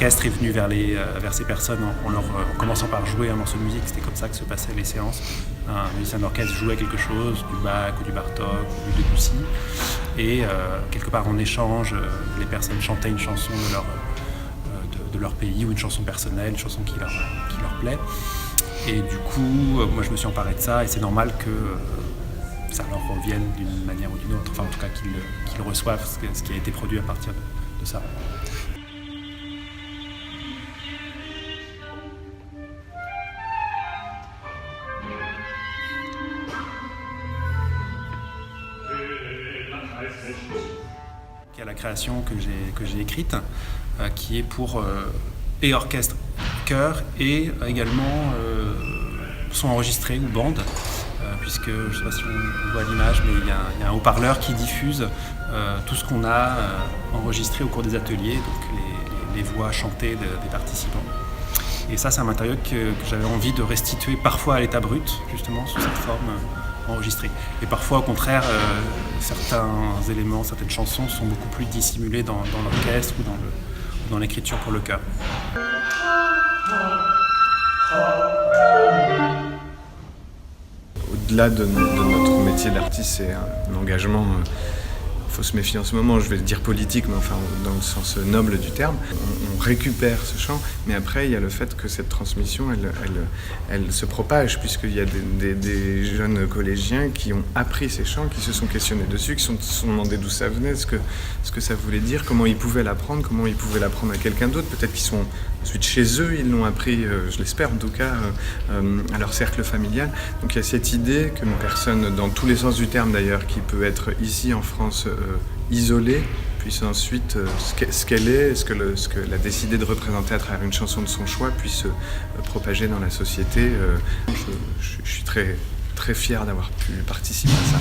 l'orchestre est venu vers ces personnes en commençant par jouer un morceau de musique. C'était comme ça que se passaient les séances. Un musicien d'orchestre jouait quelque chose, du Bach ou du Bartók ou du Debussy. Et quelque part en échange, les personnes chantaient une chanson de leur pays ou une chanson personnelle, une chanson qui leur plaît. Et du coup, moi je me suis emparé de ça et c'est normal que ça leur revienne d'une manière ou d'une autre. Enfin, en tout cas, qu'ils reçoivent ce qui a été produit à partir de ça. Il y a la création que j'ai écrite, qui est pour et orchestre, chœur et également son enregistré ou bande, puisque je ne sais pas si on voit l'image, mais il y a un haut-parleur qui diffuse tout ce qu'on a enregistré au cours des ateliers, donc les voix chantées des participants. Et ça, c'est un matériau que j'avais envie de restituer parfois à l'état brut, justement, sous cette forme enregistrée. Et parfois, au contraire, certains éléments, certaines chansons sont beaucoup plus dissimulées dans l'orchestre ou dans l'écriture pour le chœur. Au-delà de notre métier d'artiste, c'est un engagement. Il faut se méfier en ce moment, je vais le dire politique, mais enfin dans le sens noble du terme. On récupère ce chant, mais après il y a le fait que cette transmission, elle se propage, puisqu'il y a des jeunes collégiens qui ont appris ces chants, qui se sont questionnés dessus, qui se sont demandé d'où ça venait, ce que ça voulait dire, comment ils pouvaient l'apprendre, comment ils pouvaient l'apprendre à quelqu'un d'autre. Peut-être qu'ils sont ensuite chez eux, ils l'ont appris, je l'espère en tout cas, à leur cercle familial. Donc il y a cette idée qu'une personne, dans tous les sens du terme d'ailleurs, qui peut être ici en France isolée, puisse ensuite, ce qu'elle est, ce qu'elle a décidé de représenter à travers une chanson de son choix, puisse propager dans la société. Je suis très, très fier d'avoir pu participer à ça.